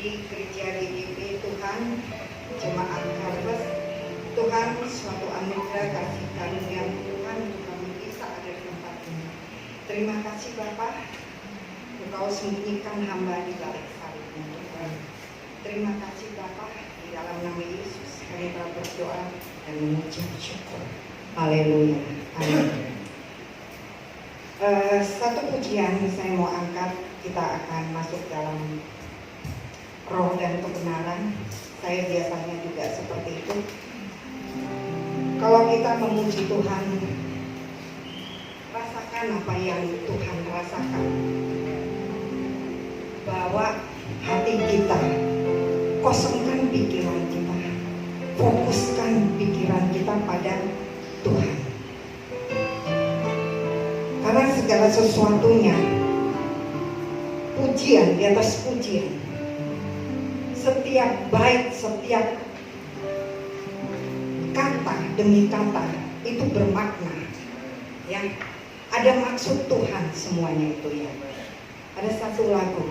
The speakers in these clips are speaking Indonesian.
di gereja GGP. Tuhan, jemaat Harvest, Tuhan suatu anugerah kasih karunia Tuhan untuk kami bisa ada di tempat ini. Terima kasih Bapa, Engkau sembunyikan hamba di balik salibnya Tuhan. Terima kasih Bapa, di dalam nama Yesus kami telah berdoa dan mengucap syukur. Haleluya. Amin. Satu pujian saya mau angkat, kita akan masuk dalam roh dan kebenaran. Saya biasanya juga seperti itu. Kalau kita memuji Tuhan, rasakan apa yang Tuhan rasakan. Bawa hati kita, kosongkan pikiran kita, fokuskan pikiran kita pada Tuhan. Karena segala sesuatunya pujian di atas pujian, setiap bait, setiap kata demi kata itu bermakna, ya. Ada maksud Tuhan semuanya itu, ya. Ada satu lagu,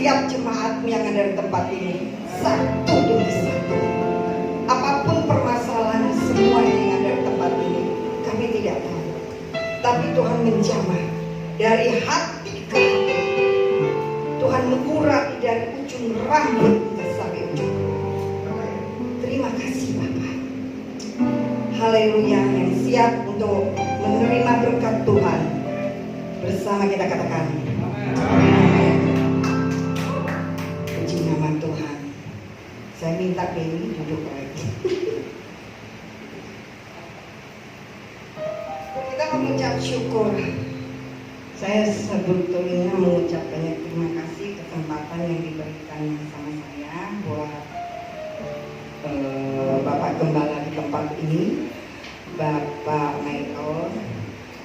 setiap jemaat yang ada di tempat ini, satu demi satu. Apapun permasalahan semua yang ada di tempat ini, kami tidak tahu. Tapi Tuhan menjamah dari hati ke hati. Tuhan mengurai dari ujung rambut sampai ujung. Terima kasih Bapak. Haleluya, yang siap untuk menerima berkat Tuhan. Bersama kita katakan amin. Puji nama Tuhan. Saya minta Dewi duduk lagi. Kita mengucap syukur. Saya sebetulnya mengucap banyak terima kasih kesempatan yang diberikan sama saya buat Bapak Gembala di tempat ini, Bapak Michael.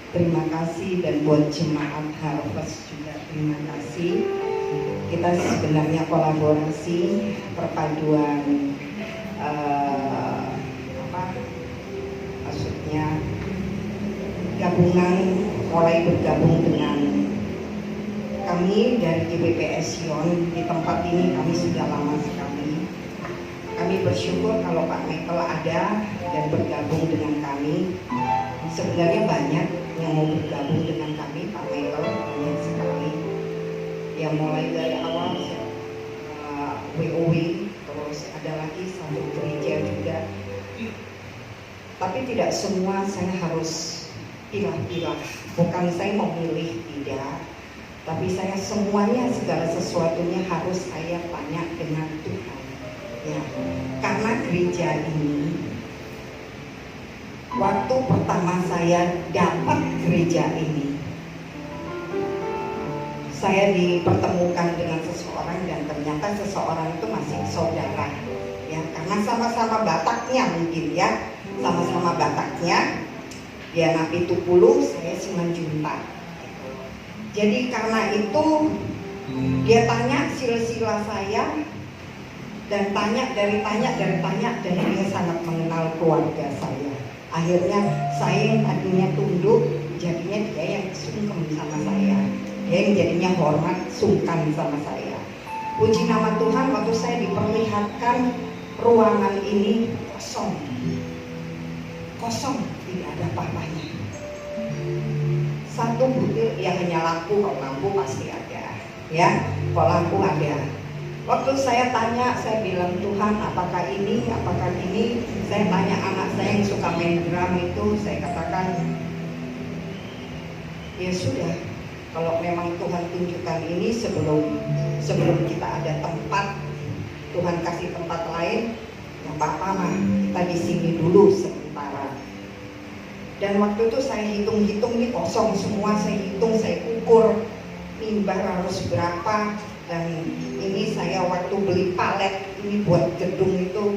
Terima kasih, dan buat jemaat Harvest juga terima kasih. Kita sebenarnya kolaborasi perpaduan maksudnya gabungan, mulai bergabung dengan kami dari GBPS Sion di tempat ini. Kami sudah lama sekali. Kami bersyukur kalau Pak Michael ada dan bergabung dengan kami. Sebenarnya banyak yang mau bergabung dengan kami, Pak Michael, banyak sekali. Yang mulai dari awal WOW, terus ada lagi satu gereja juga. Tapi tidak semua saya harus pilah-pilah. Bukan saya memilih, tidak. Tapi saya semuanya, segala sesuatunya harus saya tanya dengan Tuhan. Ya, karena gereja ini, waktu pertama saya dapat gereja ini, saya dipertemukan dengan seseorang dan ternyata seseorang itu masih saudara. Ya, karena sama-sama Bataknya mungkin ya, sama-sama Bataknya. Dia Napi Tupulu, saya Simanjuntak. Jadi karena itu dia tanya sila-sila saya, dan tanya dari tanya dan dia sangat mengenal keluarga saya. Akhirnya saya yang tadinya tunduk, jadinya dia yang sungkem sama saya. Dia yang jadinya hormat, sungkan sama saya. Puji nama Tuhan, waktu saya diperlihatkan ruangan ini kosong. Kosong, tidak ada apa-apanya. Satu butir, ya hanya lampu, kalau lampu pasti ada. Ya, kalau lampu ada. Waktu saya tanya, saya bilang, Tuhan apakah ini, apakah ini. Saya tanya anak saya yang suka main drum itu, saya katakan, ya sudah, kalau memang Tuhan tunjukkan ini sebelum kita ada tempat, Tuhan kasih tempat lain, nggak apa-apa mah, kita di sini dulu sementara. Dan waktu itu saya hitung-hitung, ini kosong semua, saya hitung, saya ukur mimbar harus berapa. Dan ini saya waktu beli palet ini buat gedung itu,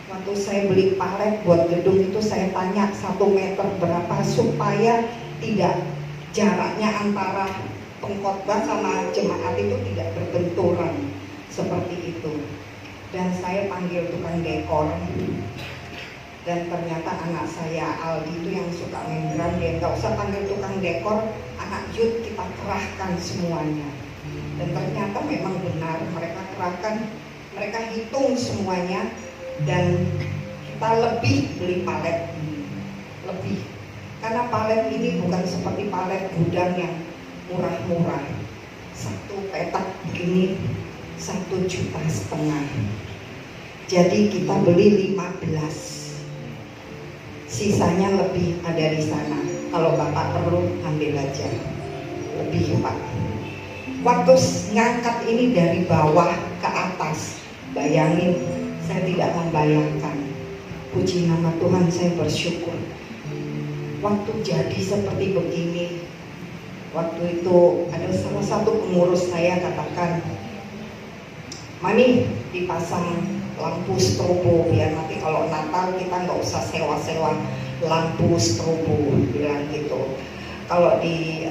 waktu saya beli palet buat gedung itu, saya tanya 1 meter berapa supaya tidak, jaraknya antara pengkhotbah sama jemaat itu tidak berbenturan seperti itu. Dan saya panggil tukang dekor, dan ternyata anak saya Aldi itu yang suka main drum, dia nggak usah panggil tukang dekor, anak youth kita kerahkan semuanya. Dan ternyata memang benar, mereka kerahkan, mereka hitung semuanya, dan kita lebih beli palet ini, lebih. Karena palet ini bukan seperti palet gudang yang murah-murah. Satu petak begini 1,5 juta. Jadi kita beli 15. Sisanya lebih ada di sana. Kalau Bapak perlu ambil aja. Lebih Pak. Waktu ngangkat ini dari bawah ke atas, bayangin, saya tidak membayangkan. Puji nama Tuhan, saya bersyukur. Waktu jadi seperti begini, waktu itu ada salah satu pengurus saya katakan, Mami dipasang lampu strobo biar nanti kalau Natal kita nggak usah sewa-sewa lampu strobo, bilang gitu. Kalau di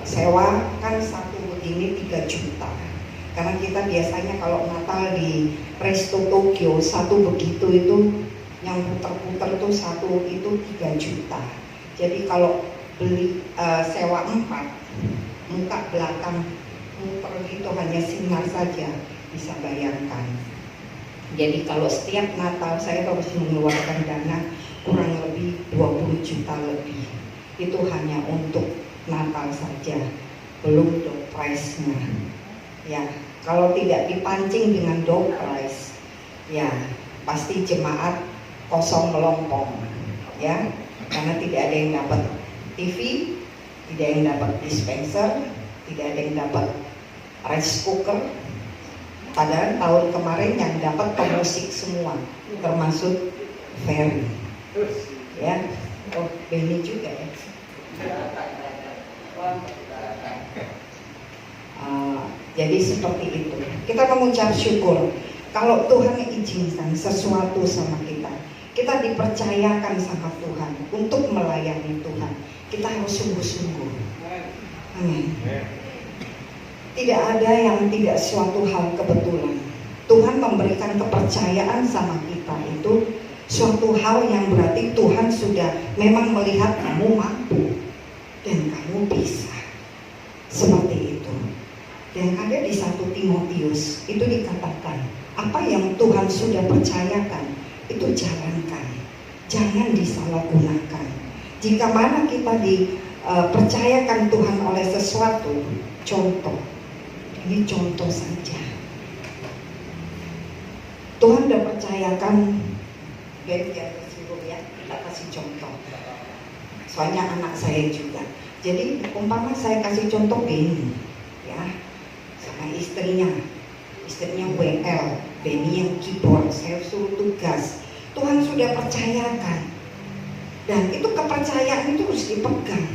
sewa kan satu begini 3 juta. Karena kita biasanya kalau Natal di Resto Tokyo satu begitu itu yang puter-puter tuh satu itu 3 juta. Jadi kalau beli sewa 4, muka belakang pergi itu hanya sinar saja, bisa bayangkan. Jadi kalau setiap Natal saya harus mengeluarkan dana kurang lebih 20 juta lebih. Itu hanya untuk Natal saja, belum door prize-nya. Ya, kalau tidak dipancing dengan door prize, ya pasti jemaat kosong melompong, ya, karena tidak ada yang dapat TV, tidak ada yang dapat dispenser, tidak ada yang dapat rice cooker. Padahal tahun kemarin yang dapat pemusik semua, termasuk Ferry, ya, oh Benny juga ya. Jadi seperti itu. Kita mengucap syukur kalau Tuhan izinkan sesuatu sama kita. Kita dipercayakan sama Tuhan untuk melayani Tuhan. Kita harus sungguh-sungguh. Amin. Tidak ada yang tidak suatu hal kebetulan. Tuhan memberikan kepercayaan sama kita itu suatu hal yang berarti Tuhan sudah memang melihat kamu mampu dan kamu bisa. Seperti itu. Dan ada di 1 Timotius itu dikatakan, apa yang Tuhan sudah percayakan itu jalankan, jangan disalahgunakan. Jika mana kita dipercayakan Tuhan oleh sesuatu, contoh, ini contoh saja. Tuhan sudah percayakan, ya kita kasih contoh. Soalnya anak saya juga. Jadi umpama saya kasih contoh Benny, ya, sama istrinya WL, Benny yang keyboard, saya suruh tugas. Tuhan sudah percayakan, dan itu kepercayaan itu harus dipegang,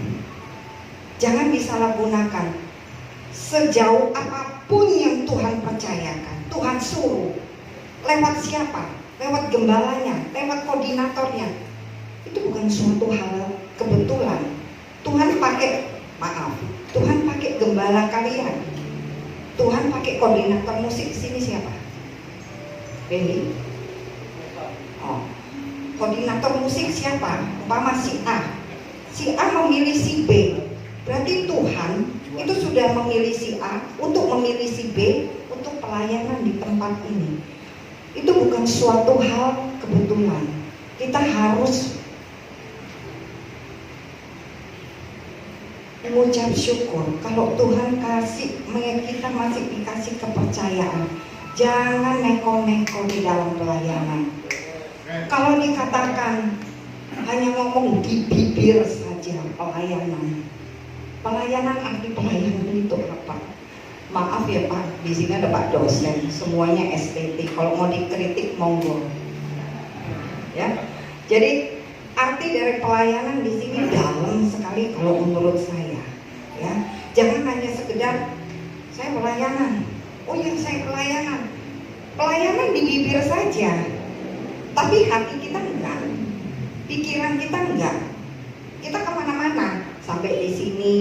jangan disalahgunakan. Sejauh apapun yang Tuhan percayakan, Tuhan suruh, lewat siapa? Lewat gembalanya, lewat koordinatornya. Itu bukan suatu hal kebetulan. Tuhan pakai gembala kalian. Tuhan pakai koordinator musik sini siapa? Benny. Oh. Koordinator musik siapa? Umpama si A. Si A memilih si B. Berarti Tuhan itu sudah memilih si A untuk memilih si B untuk pelayanan di tempat ini. Itu bukan suatu hal kebetulan. Kita harus mengucap syukur kalau Tuhan kita masih dikasih kepercayaan. Jangan neko-neko di dalam pelayanan. Kalau dikatakan hanya ngomong di bibir saja pelayanan arti pelayanan itu apa? Maaf ya Pak, di sini ada Pak dosen, semuanya estetik. Kalau mau dikritik monggo. Ya, jadi arti dari pelayanan di sini dalam sekali kalau menurut saya. Ya, jangan hanya sekedar saya pelayanan. Oh ya saya pelayanan. Pelayanan di bibir saja, tapi hati kita enggak, pikiran kita enggak. Kita kemana-mana sampai di sini.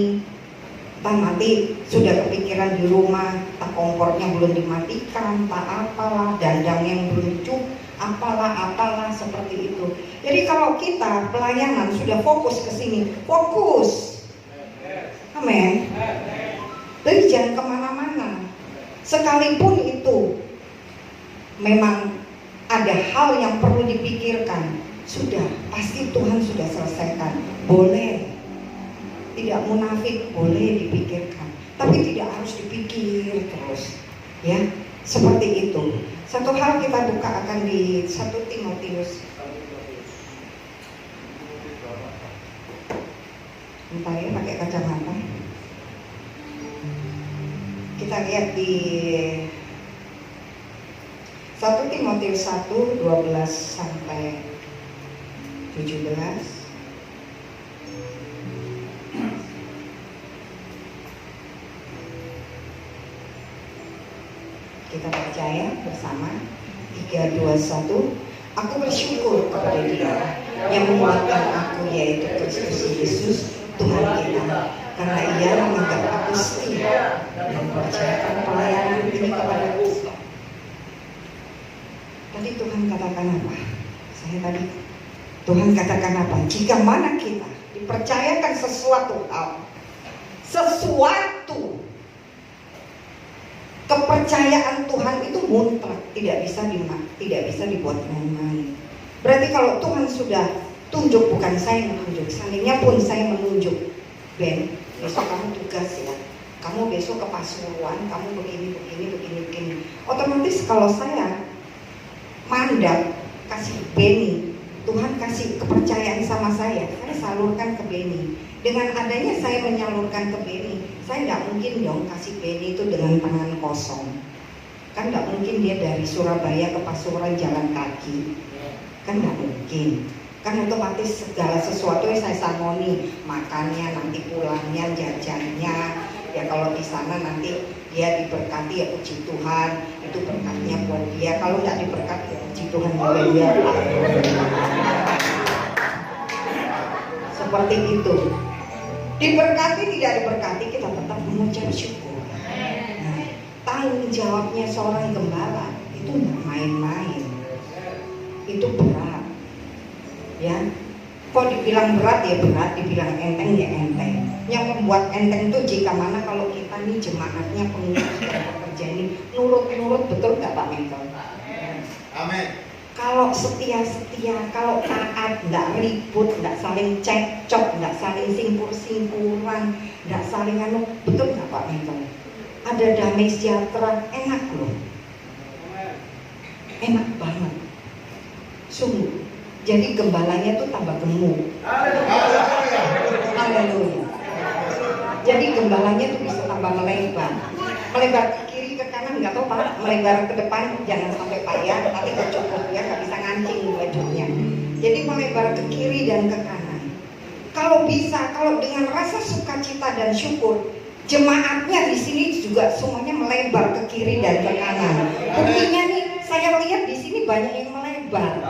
Tak mati sudah kepikiran di rumah, tak kompornya belum dimatikan, tak apalah, dandang yang belum cukup, apalah seperti itu. Jadi kalau kita pelayanan sudah fokus ke sini, fokus, amin. Jadi jangan kemana-mana. Sekalipun itu memang ada hal yang perlu dipikirkan, sudah pasti Tuhan sudah selesaikan. Boleh. Tidak munafik, boleh dipikirkan, tapi tidak harus dipikir terus, ya, seperti itu. Satu hal kita buka akan di 1 Timotius. Bentar ya, pakai kacamata. Kita lihat di 1 Timotius 1, 12 sampai 17. Kita percaya bersama. 3, 2, 1. Aku bersyukur kepada Dia yang menguatkan aku, yaitu Kristus Yesus Tuhan kita, karena Ia menganggap aku setia dan mempercayakan pelayanan ini kepada Kristus. Tadi Tuhan katakan apa? Tuhan katakan apa? Jika mana kita dipercayakan sesuatu hal, Kepercayaan Tuhan itu mutlak, tidak bisa dibuat main-main. Berarti kalau Tuhan sudah tunjuk, bukan saya yang menunjuk, seandainya pun saya menunjuk, Ben, besok kamu tugas ya, kamu besok ke Pasuruan, kamu begini, otomatis kalau saya mandat kasih Benny, Tuhan kasih kepercayaan sama saya salurkan ke Benny. Dengan adanya saya menyalurkan ke Benny, saya nggak mungkin dong kasih Benny itu dengan tangan kosong. Kan nggak mungkin dia dari Surabaya ke Pasuruan jalan kaki, kan nggak mungkin. Kan otomatis segala sesuatu yang saya sangoni, makannya, nanti pulangnya, jajannya, ya kalau di sana nanti dia diberkati ya puji Tuhan, itu berkatnya buat dia. Kalau nggak diberkati ya puji Tuhan juga dia. Seperti itu. Diberkati tidak diberkati kita tetap mengucap syukur. Nah, tanggung jawabnya seorang gembala itu nggak main-main, itu berat. Ya, kok dibilang berat ya berat, dibilang enteng ya enteng. Yang membuat enteng itu jika mana kalau kita nih jemaatnya pengurus dan pekerja ini nurut-nurut, betul nggak Pak Michael? Amin. Kalau setia-setia, kalau taat, nggak ribut, nggak saling cekcok, nggak saling simpur-simpuran, nggak saling betul nggak Pak Michael? Ada damai sejahtera, enak loh, enak banget, sungguh. Jadi gembalanya tuh tambah gemuk. Haleluya. Jadi gembalanya tuh bisa tambah melebar ke kiri ke kanan, nggak tahu Pak, melebar ke depan jangan sampai payah, nanti nggak cukup ya, nggak bisa ngancing bajunya. Jadi melebar ke kiri dan ke kanan. Kalau bisa, kalau dengan rasa sukacita dan syukur, jemaatnya di sini juga semuanya melebar ke kiri dan ke kanan. Buktinya nih, saya lihat di sini banyak yang melebar.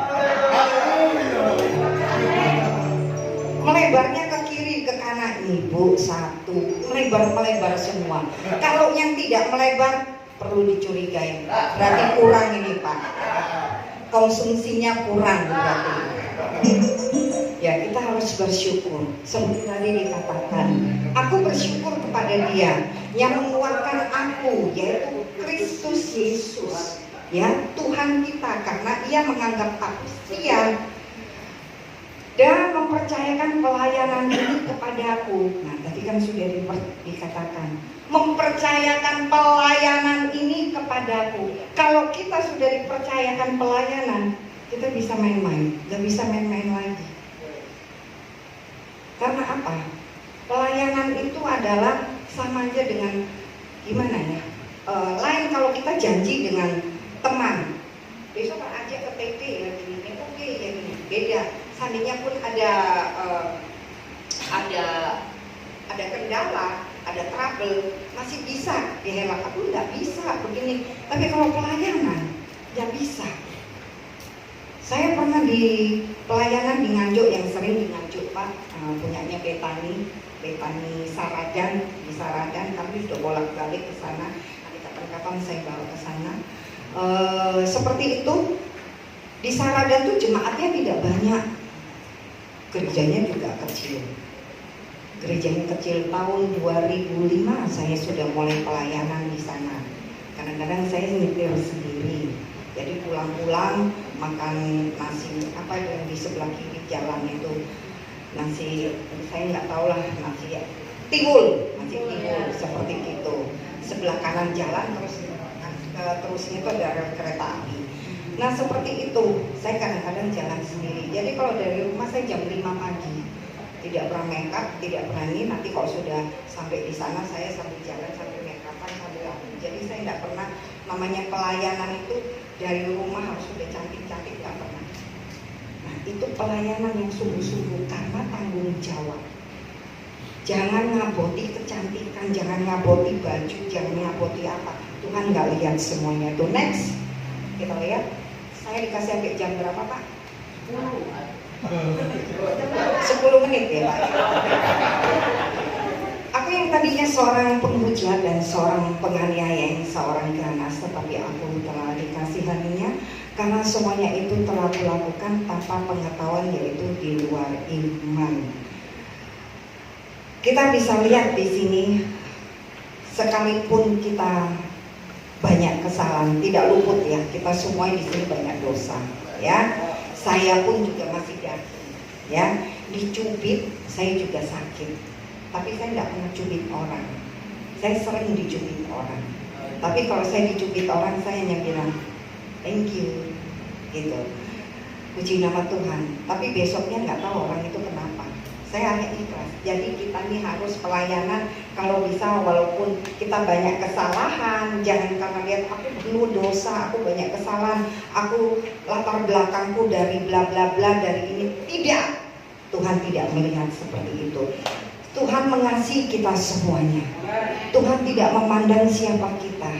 Melebarnya ke kiri ke kanan, ibu satu, melebar semua. Kalau yang tidak melebar perlu dicurigai, berarti kurang ini Pak, konsumsinya kurang berarti. Ya kita harus bersyukur. Seperti tadi dikatakan, aku bersyukur kepada Dia yang menguatkan aku, yaitu Kristus Yesus, ya Tuhan kita, karena Ia menganggap aku setia dan mempercayakan pelayanan ini kepadaku. Nah tadi kan sudah dikatakan, mempercayakan pelayanan ini kepadaku. Kalau kita sudah dipercayakan pelayanan, kita bisa main-main, gak bisa main-main lagi. Karena apa? Pelayanan itu adalah sama aja dengan gimana ya? Lain kalau kita janji dengan teman, besok ajak ke TT ya gini, oke ya gini, beda. Seandainya pun ada kendala, ada trouble, masih bisa dihemat. Aku nggak bisa begini. Tapi kalau pelayanan nggak bisa. Saya pernah di pelayanan di Nganjuk, yang sering di Nganjuk Pak, punyanya Betani Saradan, di Saradan. Kami sudah bolak-balik ke sana. Nanti kapan-kapan saya bawa ke sana. Seperti itu. Di Saradan tuh jemaatnya tidak banyak. Gerejanya juga kecil. Gerejanya kecil. Tahun 2005 saya sudah mulai pelayanan di sana. Kadang-kadang saya nyetir sendiri. Jadi pulang-pulang makan nasi apa yang di sebelah kiri jalan itu, nasi saya nggak tahu lah, nasi tiwul seperti itu. Sebelah kanan jalan terusnya itu ada rel kereta api. Nah seperti itu, saya kadang-kadang jalan sendiri. Jadi kalau dari rumah saya jam 5 pagi, tidak pernah make up, tidak berani. Nanti kalau sudah sampai di sana saya sambil jalan, sambil make upan, sambil apa. Jadi saya nggak pernah, namanya pelayanan itu dari rumah harus sudah cantik-cantik, nggak pernah. Nah itu pelayanan yang sungguh-sungguh karena tanggung jawab. Jangan ngaboti kecantikan, jangan ngaboti baju, jangan ngaboti apa. Tuhan nggak lihat semuanya itu. Next, kita lihat. Saya dikasih sampai jam berapa Pak? 10 menit ya Pak. Aku yang tadinya seorang penghujat dan seorang penganiaya yang seorang ganas, tetapi aku telah dikasihaninya karena semuanya itu telah kulakukan tanpa pengetahuan, yaitu di luar iman. Kita bisa lihat di sini, sekalipun kita banyak kesalahan, tidak luput ya, kita semua di sini banyak dosa ya. Saya pun juga masih daging ya, dicubit saya juga sakit, tapi saya tidak pernah cubit orang. Saya sering dicubit orang, tapi kalau saya dicubit orang saya hanya bilang thank you gitu, puji nama Tuhan, tapi besoknya nggak tahu orang itu kenapa. Saya hanya ikhlas. Jadi kita ini harus pelayanan, kalau bisa walaupun kita banyak kesalahan, jangan karena lihat aku dulu dosa, aku banyak kesalahan, aku latar belakangku dari bla bla bla, dari ini. Tidak, Tuhan tidak melihat seperti itu. Tuhan mengasihi kita semuanya. Tuhan tidak memandang siapa kita.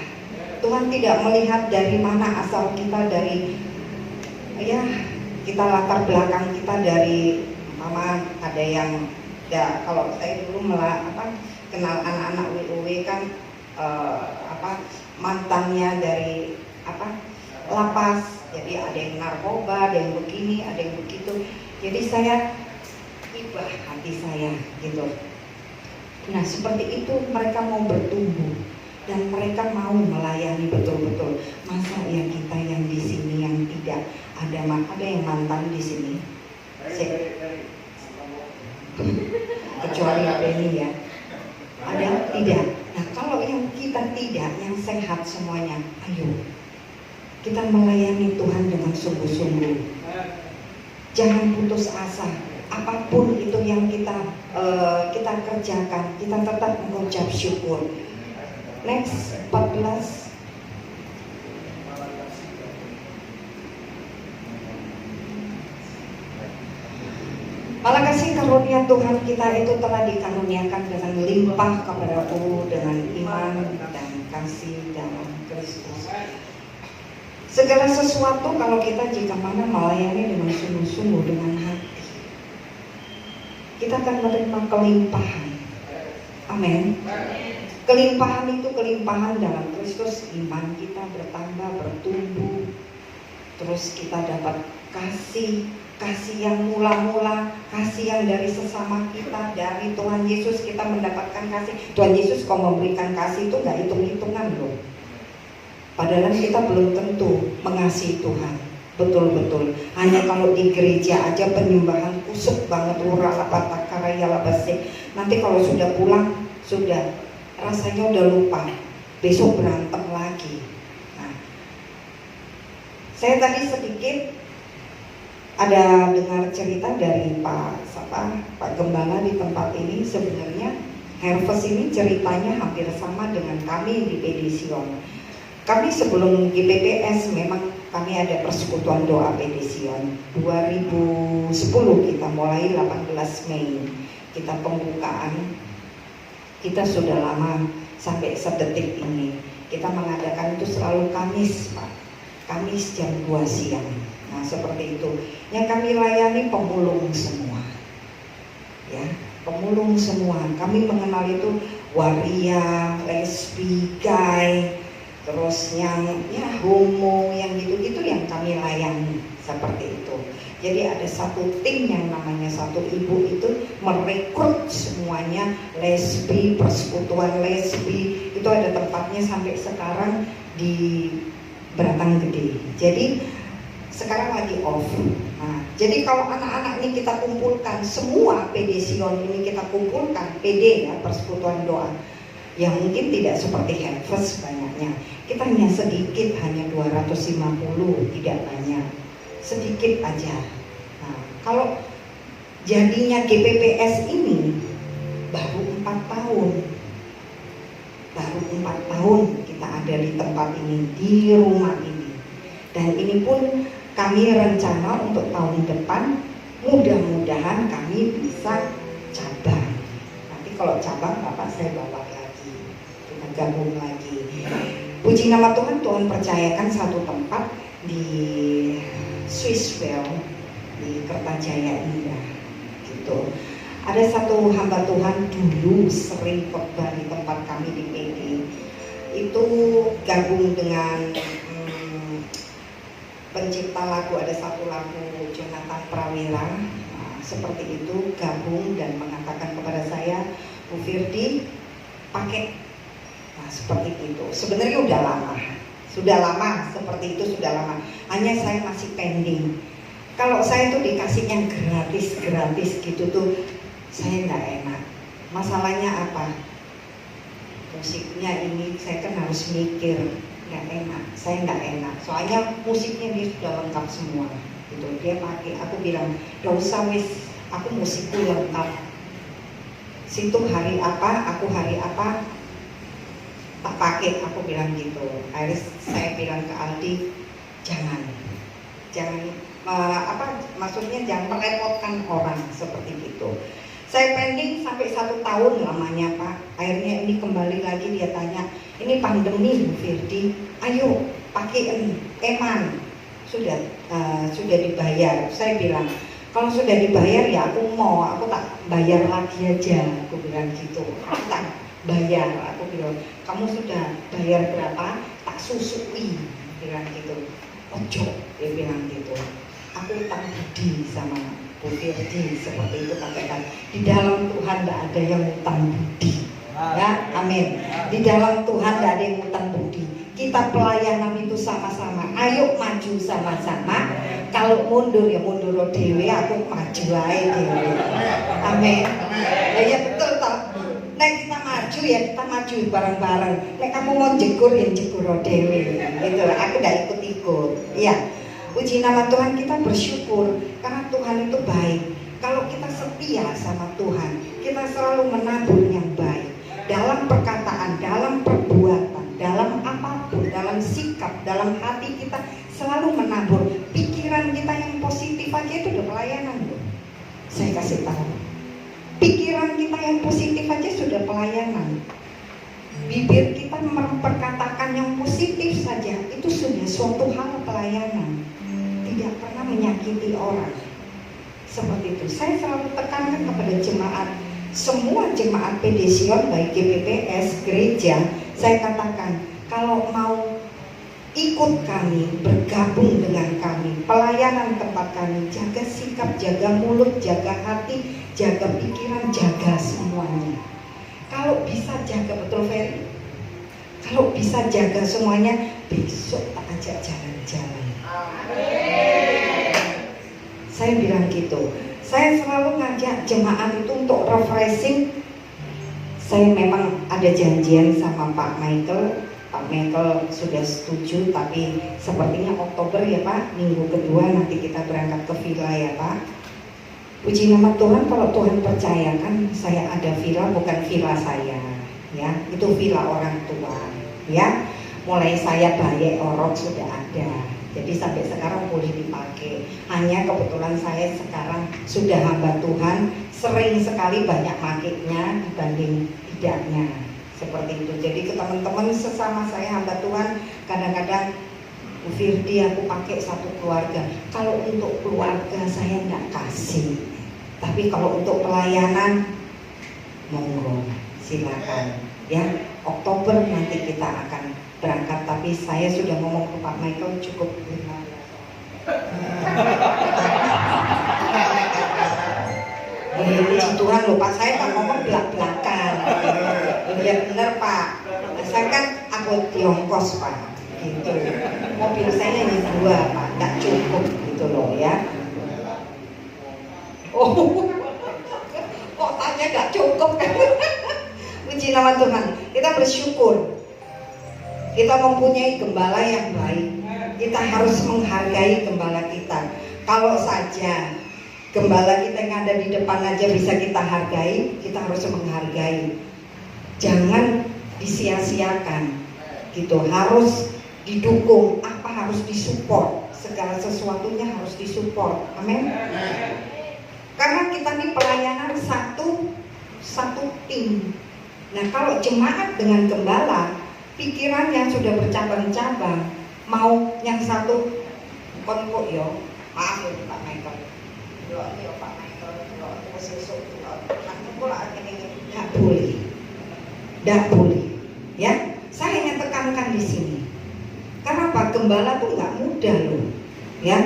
Tuhan tidak melihat dari mana asal kita, dari ya kita latar belakang kita dari mama. Ada yang ya, kalau saya dulu kenal anak-anak WUW kan mantannya dari lapas, jadi ada yang narkoba, ada yang begini, ada yang begitu. Jadi saya ibah hati saya gitu. Nah seperti itu mereka mau bertumbuh dan mereka mau melayani betul-betul. Masa ya kita yang di sini yang tidak ada yang mantan di sini? Kecuali Benny ya, ada tidak? Nah kalau yang kita tidak, yang sehat semuanya, ayo kita melayani Tuhan dengan sungguh-sungguh. Jangan putus asa. Apapun itu yang kita kerjakan, kita tetap mengucap syukur. Next 14. Malah kasih karunia Tuhan kita itu telah dikaruniakan dengan limpah kepadaku dengan iman dan kasih dalam Kristus. Segala sesuatu kalau kita jika mana melayani dengan sungguh-sungguh dengan hati, kita akan menerima kelimpahan. Amin. Kelimpahan itu kelimpahan dalam Kristus, iman kita bertambah, bertumbuh. Terus kita dapat kasih yang mula-mula, kasih yang dari sesama kita, dari Tuhan Yesus kita mendapatkan kasih. Tuhan Yesus kalau memberikan kasih itu nggak hitung-hitungan loh. Padahal kita belum tentu mengasihi Tuhan betul-betul. Hanya kalau di gereja aja penyembahan kusuk banget, nanti kalau sudah pulang sudah rasanya udah lupa, besok berantem lagi. Nah, saya tadi sedikit ada dengar cerita dari Pak Gembala di tempat ini. Sebenarnya Harvest ini ceritanya hampir sama dengan kami di Pedision. Kami sebelum GPPS memang kami ada persekutuan doa Pedision. 2010 kita mulai 18 Mei kita pembukaan. Kita sudah lama sampai sedetik ini. Kita mengadakan itu selalu Kamis, Pak. Kamis jam 2 siang. Nah seperti itu. Yang kami layani pemulung semua, ya pemulung semua. Kami mengenal itu waria, lesbi, gay, terus yang ya homo, yang gitu-gitu yang kami layani seperti itu. Jadi ada satu tim yang namanya satu ibu itu merekrut semuanya lesbi, persekutuan lesbi. Itu ada tempatnya sampai sekarang di Beratang Gede. Jadi sekarang lagi off. Nah, jadi kalau anak-anak ini kita kumpulkan, semua Pedision ini kita kumpulkan, PD ya, persekutuan doa, yang mungkin tidak seperti Harvest banyaknya. Kita hanya sedikit, hanya 250, tidak banyak, sedikit aja. Nah, kalau jadinya GPPS ini baru 4 tahun. Baru 4 tahun kita ada di tempat ini, di rumah ini. Dan ini pun kami rencana untuk tahun depan mudah-mudahan kami bisa cabang. Nanti kalau cabang Bapak saya bawa lagi, kita gabung lagi. Puji nama Tuhan, Tuhan percayakan satu tempat di Swissville di Kertajaya Indah gitu. Ada satu hamba Tuhan dulu sering khotbah di tempat kami di PD. Itu gabung dengan pencipta lagu, ada satu lagu Jonathan Prawira, nah, seperti itu gabung dan mengatakan kepada saya, Bu Firdi pakai Nah, seperti itu. Sebenarnya sudah lama seperti itu, sudah lama. Hanya saya masih pending. Kalau saya tuh dikasih yang gratis gitu tuh, saya nggak enak. Masalahnya apa? Musiknya ini saya kan harus mikir, nggak enak. Saya nggak enak. Soalnya musiknya dia sudah lengkap semua. Gitu. Dia pakai. Aku bilang, "Gak usah wis, aku musikku lengkap. Situ hari apa, aku hari apa, tak pakai," aku bilang gitu. Akhirnya saya bilang ke Aldi, jangan maksudnya jangan merepotkan orang seperti itu. Saya pending sampai 1 tahun lamanya Pak. Akhirnya ini kembali lagi, dia tanya, ini pandemi Bu Firdi, ayo pakai eman, sudah dibayar. Saya bilang, kalau sudah dibayar ya aku tak bayar lagi aja, aku bilang gitu. Aku tak bayar, aku bilang, kamu sudah bayar berapa, tak susui, bilang gitu. Ojo, dia bilang gitu. Aku utang budi sama Bu Firdi, seperti itu katakan. Di dalam Tuhan tidak ada yang utang budi, ya, amin. Di dalam Tuhan tidak ada yang utang budi. Kita pelayanan itu sama-sama. Ayo maju sama-sama. Kalau mundur ya mundur dewe, aku maju aja dewe. Amin. Ya betul toh. Nek kita maju ya kita maju bareng-bareng. Nek kamu mau jegur ya jegur dewe. Gitu. Aku tidak ikut-ikut. Iya. Puji nama Tuhan, kita bersyukur karena Tuhan itu baik. Kalau kita setia sama Tuhan, kita selalu menabur yang baik dalam perkataan, dalam perbuatan, dalam apapun, dalam sikap, dalam hati kita selalu menabur. Pikiran kita yang positif aja itu udah pelayanan loh. Saya kasih tahu. Pikiran kita yang positif aja sudah pelayanan. Bibir kita memperkatakan yang positif saja itu sudah suatu hal pelayanan. Tidak pernah menyakiti orang. Seperti itu. Saya selalu tekankan kepada jemaat, semua jemaat Pedesion baik GPPS, gereja, saya katakan kalau mau ikut kami, bergabung dengan kami, pelayanan tempat kami, jaga sikap, jaga mulut, jaga hati, jaga pikiran, jaga semuanya. Kalau bisa jaga, betul Ferry? Kalau bisa jaga semuanya, besok tak ajak jalan-jalan. Saya bilang gitu. Saya selalu ngajak jemaat itu untuk refreshing. Saya memang ada janjian sama Pak Michael. Pak Michael sudah setuju, tapi sepertinya Oktober ya Pak, minggu kedua nanti kita berangkat ke villa ya Pak. Puji nama Tuhan, kalau Tuhan percayakan saya ada villa, bukan villa saya, ya, itu villa orang tua, ya. Mulai saya bayar orok sudah ada. Jadi sampai sekarang boleh dipakai. Hanya kebetulan saya sekarang sudah hamba Tuhan, sering sekali banyak makainya dibanding tidaknya. Seperti itu. Jadi ke teman-teman sesama saya hamba Tuhan, kadang-kadang Bu Firdi aku pakai satu keluarga. Kalau untuk keluarga saya enggak kasih. Tapi kalau untuk pelayanan, monggo, silakan. Ya, Oktober nanti kita akan berangkat, tapi saya sudah ngomong ke Pak Michael cukup 15. Puji Tuhan loh Pak, saya kan ngomong belak-belakan. Ya bener Pak, saya kan aku tiongkos Pak, gitu. Mobil saya hanya 2 Pak, nggak cukup gitu loh ya. Oh, kok tanya nggak cukup kan? Puji nama Tuhan, kita bersyukur. Kita mempunyai gembala yang baik. Kita harus menghargai gembala kita. Kalau saja gembala kita yang ada di depan aja bisa kita hargai, kita harus menghargai. Jangan disia-siakan. Gitu, harus didukung, harus disupport. Segala sesuatunya harus disupport. Amin. Karena kita ini pelayanan satu tim. Nah, kalau jemaat dengan gembala, pikiran yang sudah bercabang-cabang, mau yang satu konvo yo, maaf ya Pak Michael, yo Pak Michael, yo sesuk, nanti pula akhirnya tidak boleh, ya. Saya hanya tekankan di sini. Kenapa? Gembala tuh nggak mudah loh, ya.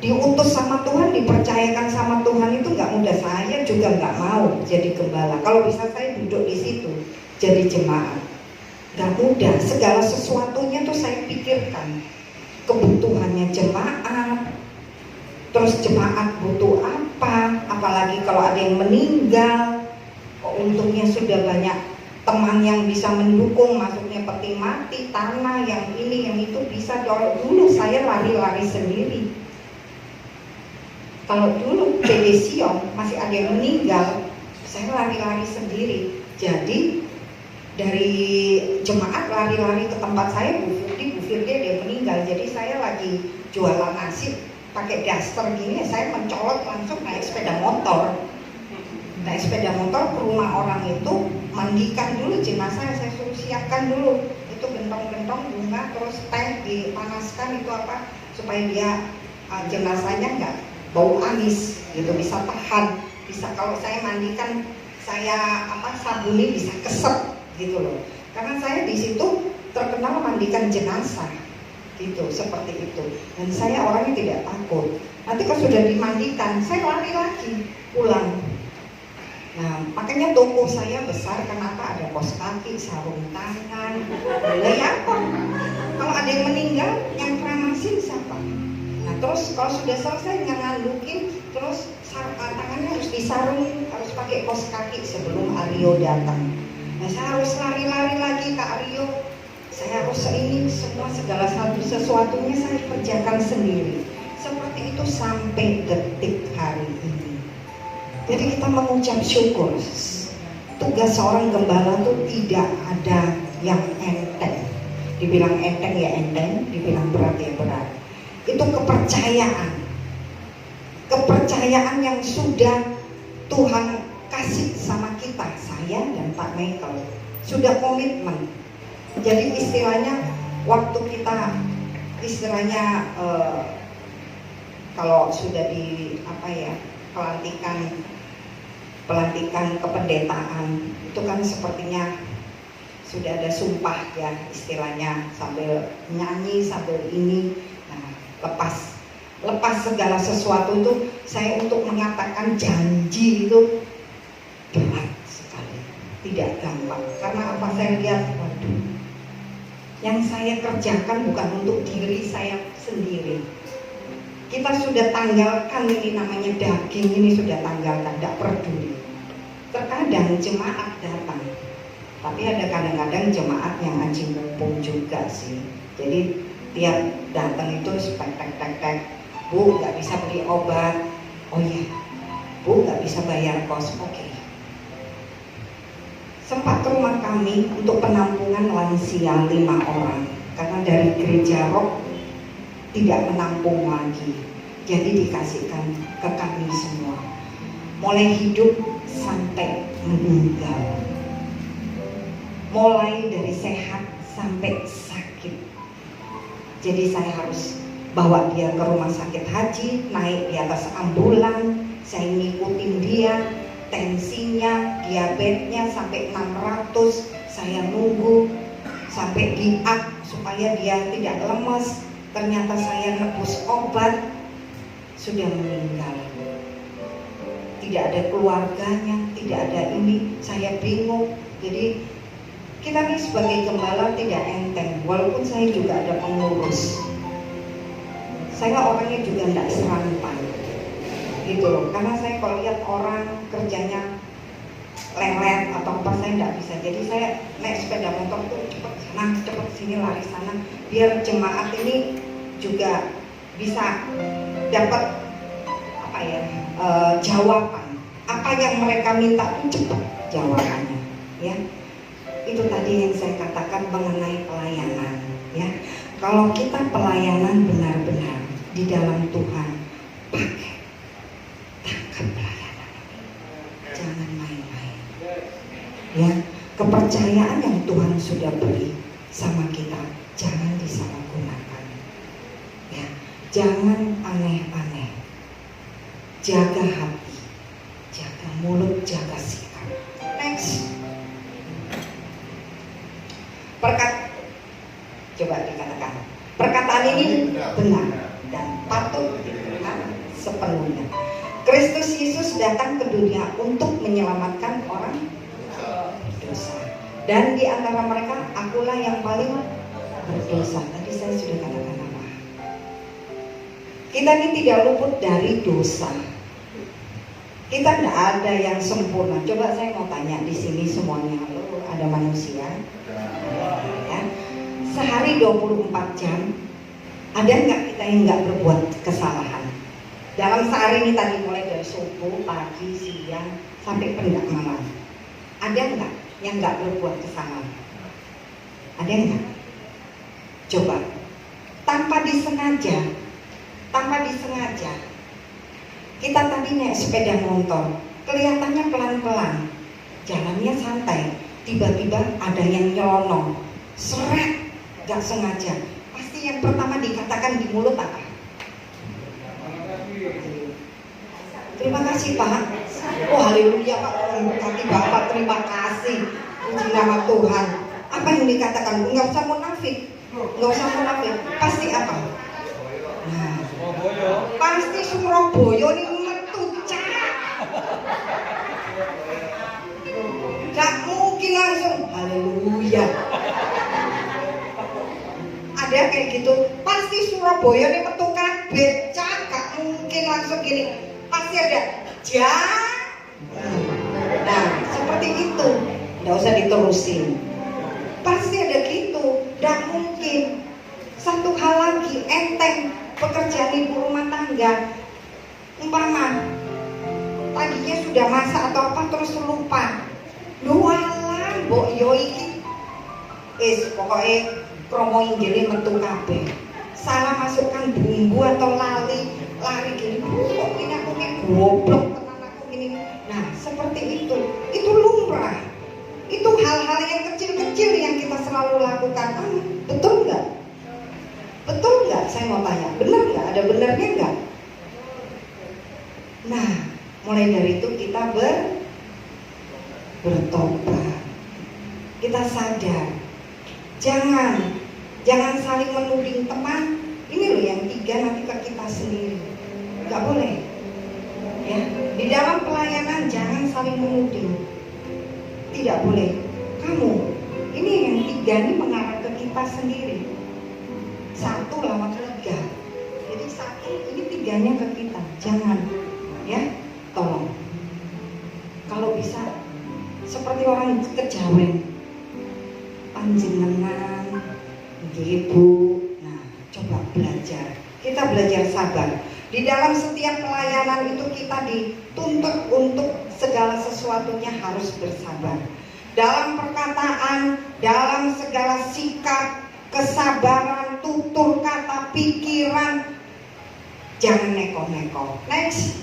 Diutus sama Tuhan, dipercayakan sama Tuhan itu nggak mudah. Saya juga nggak mau jadi gembala. Kalau bisa saya duduk di situ jadi jemaat. Gak mudah, segala sesuatunya tuh saya pikirkan. Kebutuhannya jemaat, terus jemaat butuh apa, apalagi kalau ada yang meninggal. Untungnya sudah banyak teman yang bisa mendukung, masuknya peti mati, tanah, yang ini, yang itu bisa. Dulu saya lari-lari sendiri. Kalau dulu PD Sion masih ada yang meninggal, saya lari-lari sendiri. Jadi dari jemaat lari-lari ke tempat saya, Bu Firdia dia meninggal. Jadi saya lagi jualan nasi pakai daster gini, saya mencolot langsung naik sepeda motor. Naik sepeda motor ke rumah orang itu, mandikan dulu jenazah, saya suruh siapkan dulu. Itu gentong-gentong bunga, terus teh dipanaskan, itu apa, supaya dia jenazahnya nggak bau amis gitu, bisa tahan. Bisa kalau saya mandikan, saya sabuni bisa kesep gitu loh. Karena saya di situ terkenal mandikan jenazah gitu, seperti itu. Dan saya orangnya tidak takut. Nanti kalau sudah dimandikan, saya lari lagi pulang. Nah, makanya toko saya besar. Kenapa? Ada kaos kaki, sarung tangan. Lah ya apa? Kalau ada yang meninggal, yang keramasin siapa? Nah, terus kalau sudah selesai ngandukin, terus tangannya harus disarung, harus pakai kaos kaki sebelum Aryo datang. Nah, saya harus lari-lari lagi ke Aryo. Saya harus ini semua, segala sesuatunya saya kerjakan sendiri. Seperti itu sampai detik hari ini. Jadi kita mengucap syukur. Tugas seorang gembala itu tidak ada yang enteng. Dibilang enteng ya enteng, dibilang berat ya berat. Itu kepercayaan. Kepercayaan yang sudah Tuhan kasih sama kita, saya dan Pak Michael. Sudah komitmen. Jadi istilahnya waktu kita kalau sudah di pelantikan kependetaan itu kan sepertinya sudah ada sumpah ya, istilahnya sambil nyanyi sambil ini. Nah, lepas segala sesuatu itu, saya untuk mengatakan janji itu berat sekali, tidak gampang. Karena apa, saya lihat, waduh, yang saya kerjakan bukan untuk diri saya sendiri. Kita sudah tanggalkan, ini namanya daging, ini sudah tanggalkan, tidak peduli. Terkadang jemaat datang, tapi ada kadang-kadang jemaat yang anjing mumpung juga sih. Jadi tiap datang itu tek, Bu nggak bisa beli obat, oh iya, Bu nggak bisa bayar kos, oke. Sempat ke rumah kami untuk penampungan lansia 5 orang, karena dari gereja Rock tidak menampung lagi, jadi dikasihkan ke kami semua, mulai hidup sampai meninggal, mulai dari sehat sampai sakit. Jadi saya harus bawa dia ke rumah sakit haji, naik di atas ambulan, saya ngikutin dia, tensinya, diabetesnya sampai 600, saya nunggu sampai diak supaya dia tidak lemes. Ternyata saya nebus obat, sudah meninggal. Tidak ada keluarganya, tidak ada ini, saya bingung. Jadi kita nih sebagai gembala tidak enteng, walaupun saya juga ada pengurus. Saya orangnya juga tidak serampan, gitu loh. Karena saya kalau lihat orang kerjanya lelet atau apa, saya tidak bisa. Jadi saya naik sepeda motor tuh cepet sana, cepet sini, lari sana, biar jemaat ini juga bisa dapat jawaban. Apa yang mereka minta itu cepat jawabannya, ya. Itu tadi yang saya katakan mengenai pelayanan, ya. Kalau kita pelayanan benar-benar di dalam Tuhan, pakai tangkap pelayanan ini, jangan main-main, ya. Kepercayaan yang Tuhan sudah beri sama kita jangan disalahgunakan, ya. Jangan aneh-aneh, jaga hati, jaga mulut, jaga sikap. Next, coba dikatakan, perkataan ini benar dan patut diterima sepenuhnya. Kristus Yesus datang ke dunia untuk menyelamatkan orang berdosa. Dan di antara mereka akulah yang paling berdosa. Tadi saya sudah katakan apa? Kita ini tidak luput dari dosa. Kita tidak ada yang sempurna. Coba saya mau tanya di sini semuanya, ada manusia? Ya. Sehari 24 jam, ada nggak kita yang nggak berbuat kesalahan? Dalam sehari ini tadi mulai dari subuh, pagi, siang, sampai pendak malam. Ada nggak yang nggak berbuat kesalahan? Ada nggak? Coba, tanpa disengaja, kita tadi naik sepeda motor, kelihatannya pelan-pelan, jalannya santai, tiba-tiba ada yang nyelonong, seret, gak sengaja. Pasti yang pertama dikatakan di mulut apa? Terima kasih Pak. Oh haleluya Pak, berkati Bapak, terima kasih. Puji nama Tuhan. Apa yang dikatakan? Nggak usah munafik, Pasti apa? Nah, pasti Surabaya ini metu cak. Gak mungkin langsung haleluya. Ada kayak gitu, pasti Surabaya ini metu kabeh cak. Gak mungkin langsung gini, pasti ada nah seperti itu. Nggak usah diterusin, pasti ada gitu. Nggak mungkin. Satu hal lagi, enteng, pekerjaan ibu rumah tangga, umpama paginya sudah masak atau apa terus lupa, lualan mbok yo iki pokoknya kromo inggile metu kabeh, salah masukkan bumbu atau lari gini, kok ini aku kayak goblok tenan aku gini. Nah seperti itu lumrah, itu hal-hal yang kecil-kecil yang kita selalu lakukan. Betul nggak? Betul nggak? Saya mau tanya, benar nggak? Ada benarnya nggak? Nah, mulai dari itu kita bertobat. Kita sadar, jangan saling menuding teman. Ini loh yang tiga nanti ke kita sendiri. Nggak boleh. Ya, di dalam pelayanan jangan saling menuding. Tidak boleh. Kamu, ini yang tiga ini mengarah ke kita sendiri. Satu lawan tiga. Jadi satu ini tiganya ke kita. Jangan, ya, tolong. Kalau bisa seperti orang kejawen, panjenengan, ibu. Nah, coba belajar. Kita belajar sabar. Di dalam setiap pelayanan itu kita dituntut untuk segala sesuatunya harus bersabar. Dalam perkataan, dalam segala sikap, kesabaran, tutur kata, pikiran, jangan neko-neko. Next.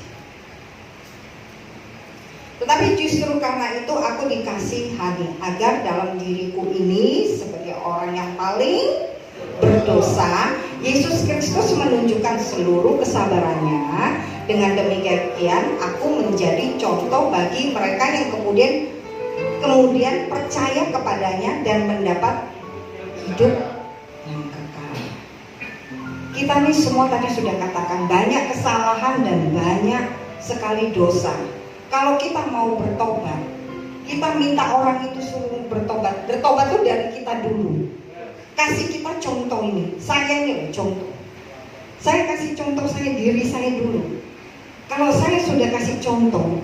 Tetapi justru karena itu aku dikasih hati agar dalam diriku ini sebagai orang yang paling berdosa, Yesus Kristus menunjukkan seluruh kesabarannya. Dengan demikian aku menjadi contoh bagi mereka yang kemudian percaya kepadanya dan mendapat hidup yang kekal. Kita nih semua tadi sudah katakan banyak kesalahan dan banyak sekali dosa. Kalau kita mau bertobat, kita minta orang itu suruh bertobat. Bertobat itu dari kita dulu. Kasih kita contoh ini. Saya ini contoh. Saya kasih contoh diri saya dulu. Kalau saya sudah kasih contoh,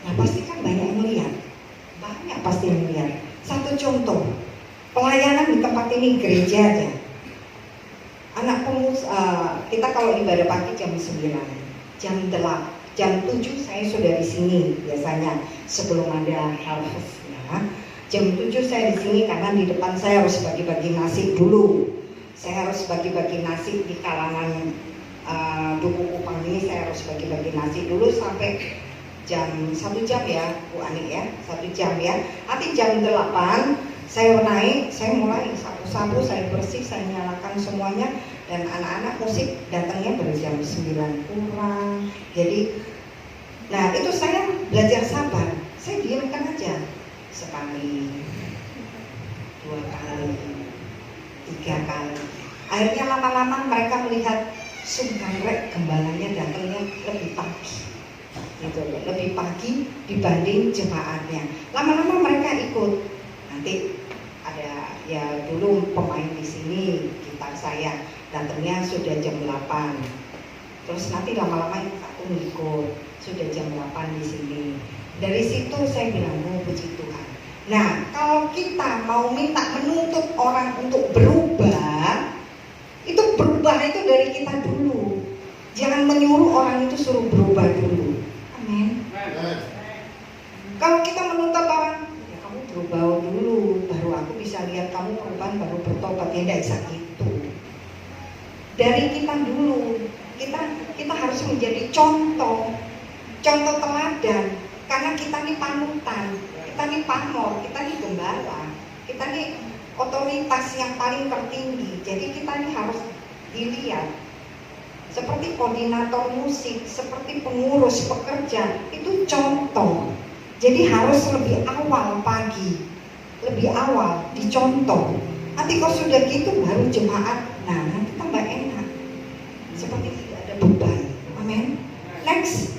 ya pasti kan banyak yang melihat. Banyak pasti yang melihat. Satu contoh, pelayanan di tempat ini gereja aja. Anak kita kalau ibadah pagi jam 9, jam 7 saya sudah di sini biasanya sebelum ada harvest ya. Jam 7 saya di sini karena di depan saya harus bagi-bagi nasi dulu. Saya harus bagi-bagi nasi di kalangan Duku Kupang ini, saya harus bagi-bagi nasi dulu sampai jam 1 jam ya Bu Ani ya, 1 jam ya. Nanti jam 8 saya naik, saya mulai sapu-sapu, saya bersih, saya nyalakan semuanya. Dan anak-anak musik datangnya baru jam 9 kurang. Jadi, nah itu saya belajar sabar. Saya diamkan aja. Sekali, 2 kali, 3 kali. Akhirnya lama-lama mereka melihat sungkarek gembalanya datangnya lebih pagi. Gitu, lebih pagi dibanding jemaatnya. Lama-lama mereka ikut. Nanti ada ya dulu pemain di sini gitar saya datangnya sudah jam 8. Terus nanti lama-lama aku ngikut sudah jam 8 di sini. Dari situ saya bilang, oh puji Tuhan. Nah, kalau kita mau minta menuntut orang untuk berubah, itu berubah itu dari kita dulu. Jangan menyuruh orang itu suruh berubah dulu. Amin. Kalau kita menuntut orang, ya kamu berubah dulu, baru aku bisa lihat kamu perubahan, baru bertobat. Ya tidak bisa gitu. Dari kita dulu, kita harus menjadi contoh teladan. Karena kita ini panutan, kita ini pamor, kita ini gembala, kita ini otoritas yang paling tertinggi. Jadi kita ini harus dilihat seperti koordinator musik, seperti pengurus pekerja, itu contoh. Jadi harus lebih awal pagi, lebih awal dicontoh. Nanti kalau sudah gitu baru jemaat, nah nanti tambah enak, seperti tidak ada beban. Amin. Next.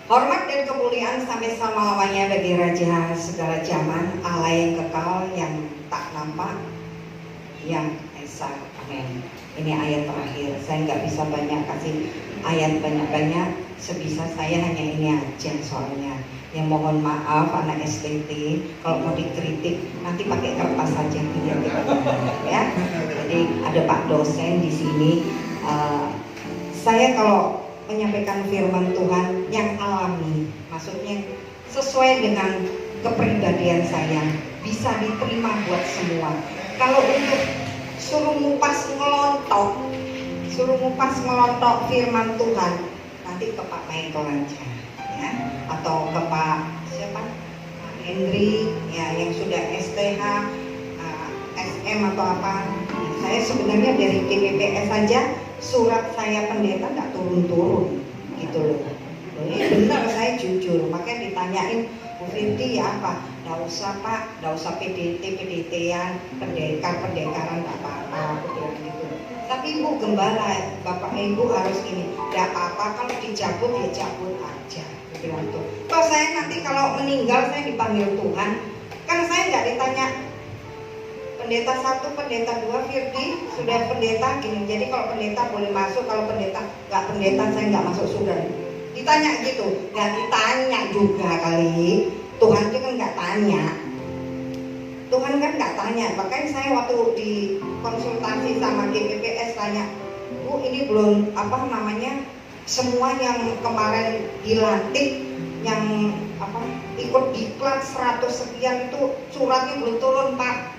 Hormat dan kemuliaan sampai selama-lamanya bagi Raja segala zaman, Allah yang kekal, yang tak nampak, yang esa. Amin. Ini ayat terakhir. Saya nggak bisa banyak kasih ayat banyak-banyak. Sebisa saya hanya ini aja soalnya. Yang mohon maaf anak STT, kalau mau dikritik nanti pakai kertas saja biar kita ya. Jadi ada Pak dosen di sini. Saya kalau menyampaikan firman Tuhan yang alami, maksudnya sesuai dengan kepribadian saya, bisa diterima buat semua. Kalau untuk suruh ngupas ngelontok firman Tuhan, nanti ke Pak Michael aja ya, atau ke Pak siapa, Pak Henry ya, yang sudah STH, SM atau apa. Saya sebenarnya dari KPPS saja surat saya pendeta nggak turun-turun gitu loh. Ini benar, saya jujur. Makanya ditanyain Bu Firdi ya apa? Nggak usah Pak, nggak usah PDT-an, pendekaran nggak apa-apa, aku bilang gitu. Tapi Ibu gembala, Bapak Ibu harus ini, nggak apa-apa, kalau dicabut ya cabut aja, aku bilang tuh. Kalau saya nanti kalau meninggal saya dipanggil Tuhan, kan saya nggak ditanya pendeta 1, pendeta 2, Firdi sudah pendeta gini. Jadi kalau pendeta boleh masuk, kalau pendeta nggak pendeta saya nggak masuk surga. Ditanya gitu, nggak ditanya juga kali. Tuhan itu kan nggak tanya. Tuhan kan nggak tanya. Makanya saya waktu di konsultasi sama GPPS tanya, Bu ini belum apa namanya, semua yang kemarin dilantik, yang apa ikut diklat 100 sekian itu suratnya belum turun Pak.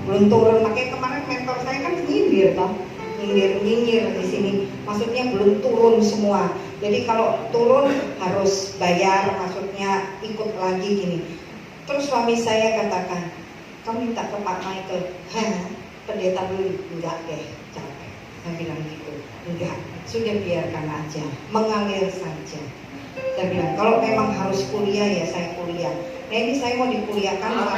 Belum turun, makanya kemarin mentor saya kan nyindir toh, nyinyir di sini. Maksudnya belum turun semua. Jadi kalau turun harus bayar, maksudnya ikut lagi gini. Terus suami saya katakan, kamu minta ke Pak Michael, pendeta dulu, enggak deh, capek. Saya bilang gitu, enggak, sudah biarkan aja, mengalir saja. Saya bilang kalau memang harus kuliah ya saya kuliah. Nah ini saya mau dikuliahkan sama,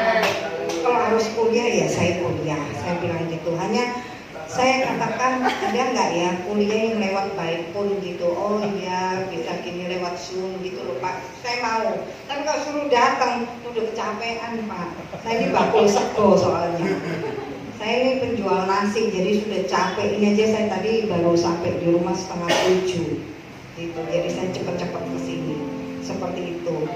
kalau harus kuliah ya saya kuliah. Saya bilang gitu. Hanya saya katakan ada nggak ya kuliah yang lewat by phone gitu. Oh iya bisa gini lewat Zoom gitu loh Pak. Saya mau. Tapi kalau suruh datang udah kecapean Pak. Saya ini bakul sego soalnya. Saya ini penjual nasi jadi sudah capek. Ini aja saya tadi baru sampai di rumah 6:30 gitu. Jadi saya cepet-cepet kesini. Seperti itu.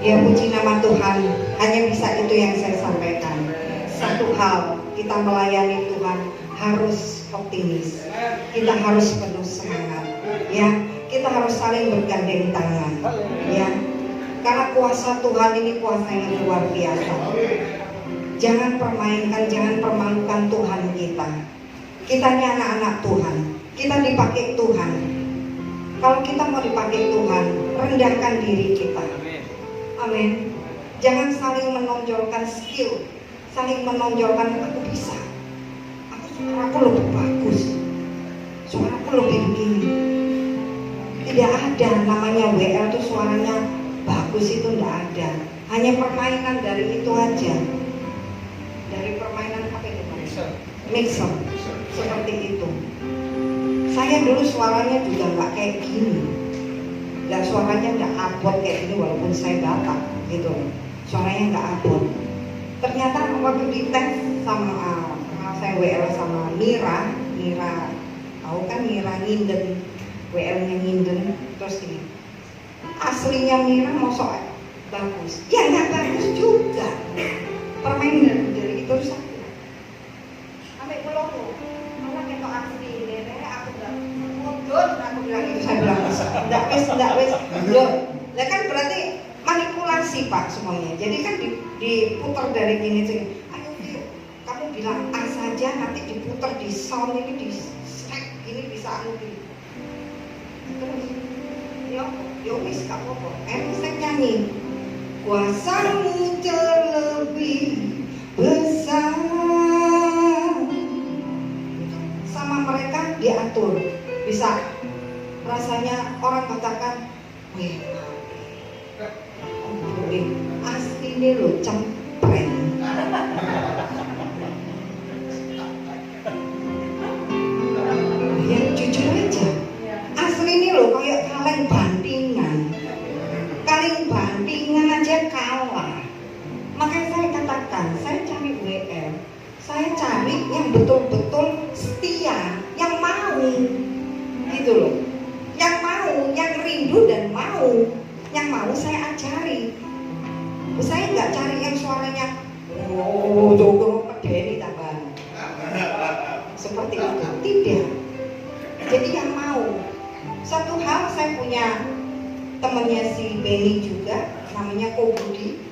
Ya puji nama Tuhan. Hanya bisa itu yang saya sampaikan. Satu hal, kita melayani Tuhan harus optimis. Kita harus penuh semangat. Ya, kita harus saling bergandeng tangan. Ya, karena kuasa Tuhan ini kuasa yang luar biasa. Jangan permainkan, jangan permalukan Tuhan kita. Kita ini anak-anak Tuhan. Kita dipakai Tuhan. Kalau kita mau dipakai Tuhan, rendahkan diri kita. Amin. Jangan saling menonjolkan skill, saling menonjolkan aku bisa, suaraku lebih bagus, suaraku lebih begini. Tidak ada namanya WL itu suaranya bagus, itu tidak ada. Hanya permainan dari itu aja. Dari permainan apa itu? Mixer. Seperti itu. Saya dulu suaranya juga nggak kayak gini. Lah suaranya nggak abot kayak gini walaupun saya Batak gitu, suaranya nggak abot. Ternyata waktu dites sama saya WL sama Mira tahu kan Mira nginden, WL-nya nginden, terus ini aslinya Mira mosok bagus, ya nggak bagus juga. Permainan dari itu rusak. Sampai pulau malah ketok asli ini, aku nggak mudun, aku bilang itu, saya bilang nggak wes, loh, lah kan berarti manipulasi Pak semuanya. Jadi kan diputar dari gini sini. Ayo Vio, kamu bilang A saja, nanti diputar di sound ini, di stack ini bisa anu gini. Terus, yo wis gak apa-apa. Saya nyanyi. Kuasamu terlebih besar. Sama mereka diatur. Bisa rasanya orang katakan, weh, asli ini loh cempren. Ya jujur aja, asli ini loh kayak kaleng bandingan aja kalah. Makanya saya katakan, saya cari WL, saya cari yang betul-betul setia, yang mau, gitu loh, yang mau, yang rindu dan mau, yang mau saya ajari. Saya nggak cari yang suaranya jogo medeni tambah seperti itu, tidak. Jadi yang mau. Satu hal, saya punya temannya si Benny juga, namanya Ko Budi.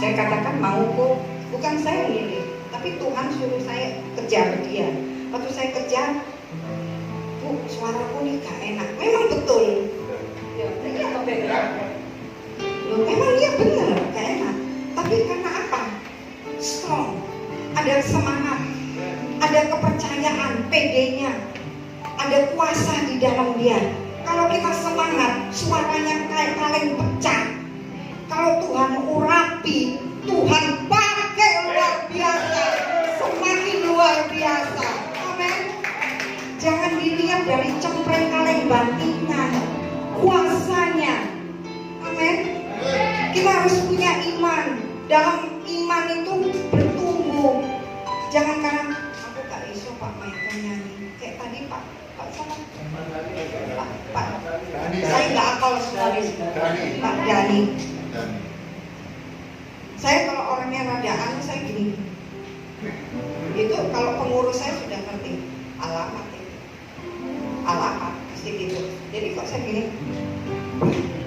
Saya katakan mau kok, bukan saya milih, tapi Tuhan suruh saya kejar dia. Waktu saya kejar, Bu, suaraku nih gak enak. Memang betul. Ya, iya atau beda? Loh, memang iya benar, gak enak. Tapi karena apa? Strong, ada semangat, ada kepercayaan, PD-nya, ada kuasa di dalam dia. Kalau kita semangat, suaranya kayak kaleng pecah. Kalau Tuhan urapi, Tuhan pakai luar biasa, semakin luar biasa. Amin. Jangan dilihat dari cempreng kaleng bandingan, kuasanya. Amin. Kita harus punya iman. Dalam iman itu bertumbuh. Jangan karena aku gak iso Pak main nyanyi. Kayak tadi Pak sama Pak saya nggak hafal semua di sini. Pak Dani. Saya kalau orangnya rada anu saya gini. Itu kalau pengurus saya sudah ngerti alamat itu. Alamat pasti gitu. Jadi kok saya gini,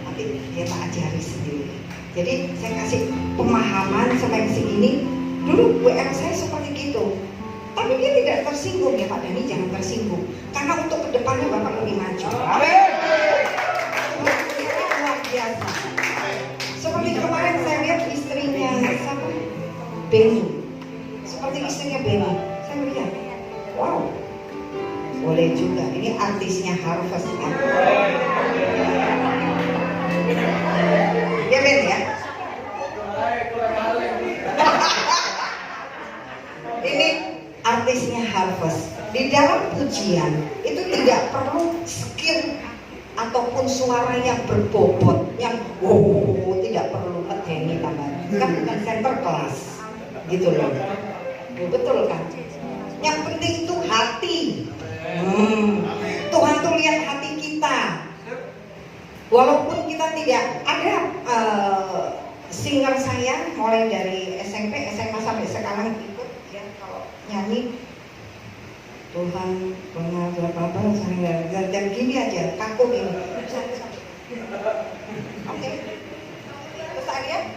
nanti dia tak ajari sendiri. Jadi saya kasih pemahaman sampai segini. Dulu WR saya seperti gitu. Tapi dia tidak tersinggung ya Pak Dani, jangan tersinggung. Karena untuk kedepannya Bapak lebih maju. Amin. Luar biasa. Seperti kemarin saya lihat istrinya siapa? Benny. Seperti istrinya Benny. Saya melihat, wow, boleh juga. Ini artisnya Harvest. Ya Ben ya. Ini artisnya Harvest. Di dalam pujian itu tidak perlu skill ataupun suara yang berbobot, yang tidak perlu medeni tambah. Kan bukan center kelas, gitu loh. Betul kan? Yang penting itu hati. Tuhan tuh lihat hati kita. Walaupun kita tidak ada singer saya mulai dari SMP, SMA sampai sekarang ikut ya kalau nyanyi. Tuhan benar berapa dan gini aja kaku gini. Oke. Terus saya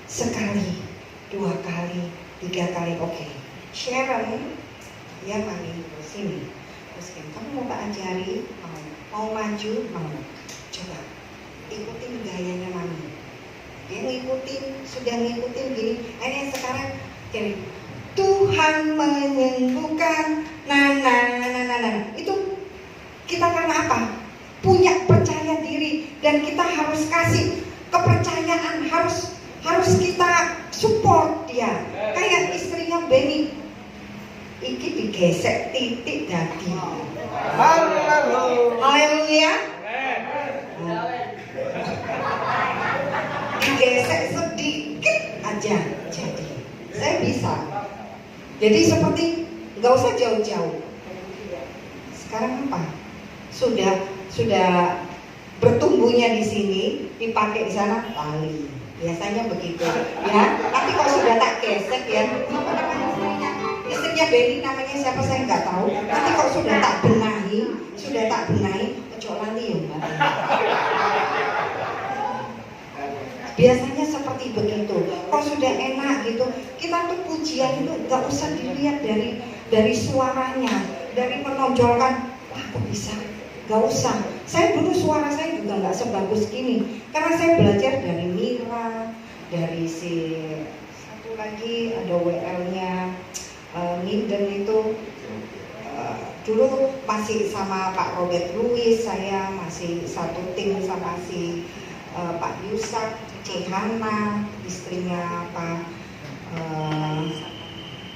sekali, 2 kali, 3 kali, oke. Sharon, ya mami sini. Terus kamu mau tak ajari, mau maju, mau. Coba ikutin gayanya mami. Dia ngikutin, sudah ngikutin gini. Ini sekarang jadi Tuhan menyembuhkan, itu kita karena apa? Punya percaya diri dan kita harus kasih kepercayaan, harus kita support dia. Kayak istrinya Benny, iki digesek titik dadi. Haleluya. digesek sedikit aja jadi. Saya bisa. Jadi seperti nggak usah jauh-jauh. Sekarang apa? Sudah bertumbuhnya di sini, dipakai di sana tali. Biasanya begitu, ya. Nanti kalau sudah tak gesek ya, apa namanya istrinya Benny namanya siapa saya nggak tahu. Nanti kalau sudah tak benahi, ojo lali ya Mbak. Biasanya seperti begitu. Kalau sudah enak gitu, kita tuh pujian itu nggak usah dilihat dari suaranya, dari menonjolkan, wah kok bisa. Gak usah. Saya dulu suara saya juga nggak sebagus gini, karena saya belajar dari Mira, dari si satu lagi ada WL-nya Minden itu. Dulu masih sama Pak Robert Louis, saya masih satu tim sama si Pak Yusak, Cihana, istrinya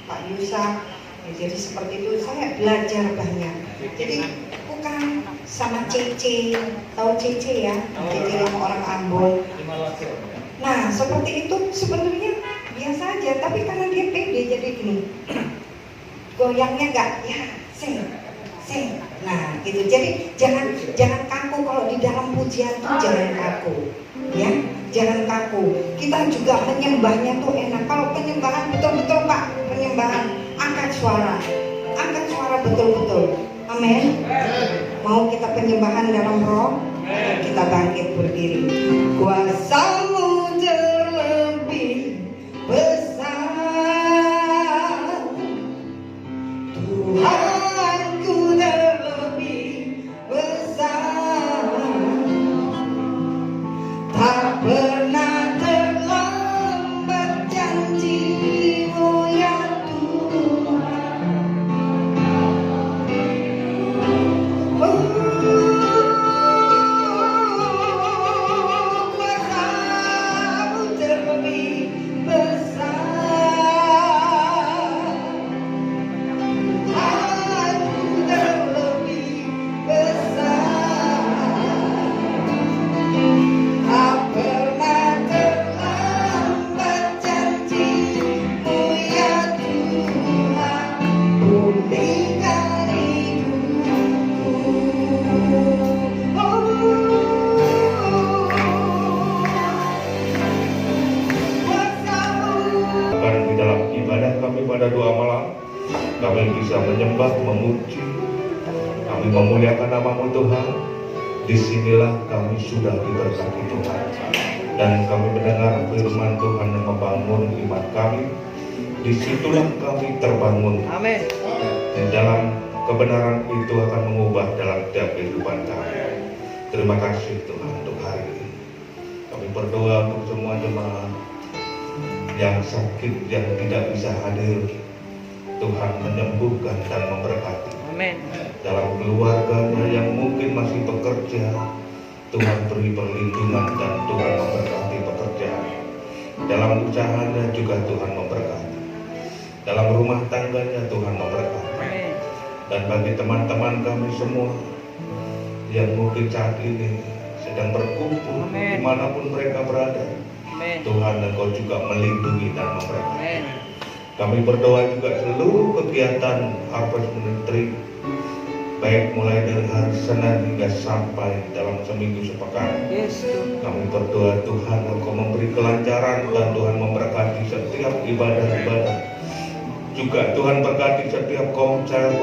Pak Yusak. Ya, jadi seperti itu saya belajar banyak. Jadi bukan sama Cece, tahu Cece ya, Cece yang orang Ambon. Nah seperti itu sebenarnya biasa aja, tapi karena dia pede jadi gini, goyangnya nggak, ya sing. Nah gitu. Jadi jangan kaku kalau di dalam pujian tuh, jangan kaku, ya, jangan kaku. Kita juga menyembahnya tuh enak. Kalau penyembahan betul-betul Pak, penyembahan angkat suara betul-betul. Amin. Mau kita penyembahan dalam roh, kita bangkit berdiri. Kuasamu terlebih besar, Tuhanku terlebih besar, tak pernah terlambat janjimu ya Tuhan. Pada doa malam kami bisa menyembah, memuji, kami memuliakan nama-Mu Tuhan. Disinilah kami sudah diberkati Tuhan, dan kami mendengar firman Tuhan yang membangun iman kami. Disitulah kami terbangun. Amin. Di dalam kebenaran itu akan mengubah dalam setiap kehidupan kami. Terima kasih Tuhan untuk hari ini. Kami berdoa untuk semua jemaat yang sakit, yang tidak bisa hadir, Tuhan menyembuhkan dan memberkati. Amin. Dalam keluarganya yang mungkin masih bekerja, Tuhan beri perlindungan dan Tuhan memberkati pekerjaan. Dalam usahanya juga Tuhan memberkati. Dalam rumah tangganya Tuhan memberkati. Amin. Dan bagi teman-teman kami semua yang mungkin saat ini sedang berkumpul, Amin, dimanapun mereka berada, Amen, Tuhan Engkau juga melindungi dan memberkati. Amen. Kami berdoa juga seluruh kegiatan Harvest Ministry, baik mulai dari hari Senin hingga sampai dalam seminggu sepekan. Yes, kami berdoa Tuhan Engkau memberi kelancaran dan Tuhan memberkati setiap ibadah-ibadah. Juga Tuhan berkati setiap komsel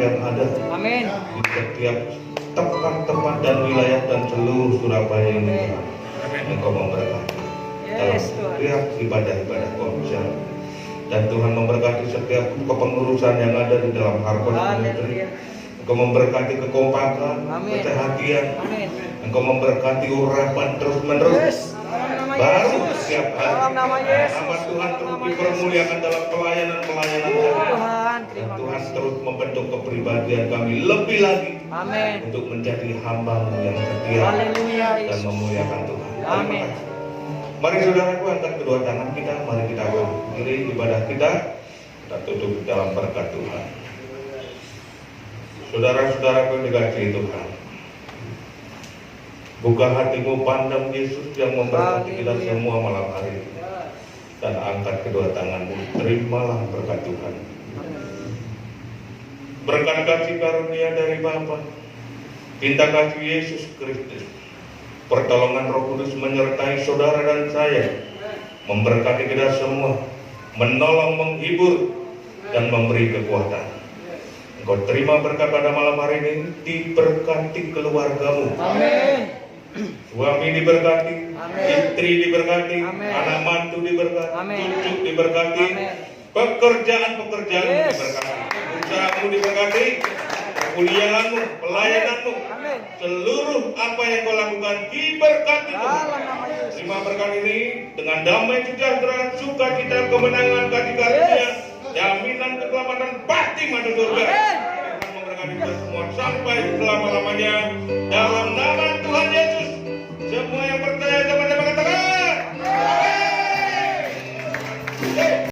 yang ada. Amin. Di setiap tempat-tempat dan wilayah dan seluruh Surabaya ini, Tuhan Engkau memberkati dalam setiap ibadah-ibadah komsel. Dan Tuhan memberkati setiap kepengurusan yang ada di dalam Harvest Ministry. Engkau memberkati kekompakan, kesehatan. Engkau memberkati urapan terus menerus. Baru setiap hari. Nama Tuhan terus dipermuliakan dalam pelayanan-pelayanan Tuhan. Tuhan terus membentuk kepribadian kami lebih lagi. Amin. Untuk menjadi hamba-Mu yang setia dan memuliakan Tuhan. Amin. Mari saudaraku, angkat kedua tangan kita, mari kita akhiri ibadah kita tutup dalam berkat Tuhan. Saudara-saudaraku yang dikasihi Tuhan, Buka hatimu, pandang Yesus yang memberkati kita semua malam hari ini. Dan angkat kedua tanganmu, terimalah berkat Tuhan. Berkat kasih karunia dari Bapa, cinta kasih Yesus Kristus, pertolongan Roh Kudus menyertai saudara dan saya, memberkati kita semua, menolong, menghibur, dan memberi kekuatan. Engkau terima berkat pada malam hari ini, diberkati keluargamu. Amin. Suami diberkati, Amin. istri diberkati, Amin. anak mantu diberkati, Amin. cucu diberkati, Amin. pekerjaan-pekerjaanmu Yes. diberkati, usahamu diberkati, kuliahanmu, pelayananmu, Amin. seluruh apa yang kau lakukan diberkati Tuhan. Dalam nama Yesus. Terima berkat ini dengan damai sejahtera, sukacita, kemenangan, kasih karunia, jaminan keselamatan pasti masuk surga. Amin. Tuhan memberkati kita semua sampai selama-lamanya dalam nama Tuhan Yesus. Semua yang percaya sama-sama katakan.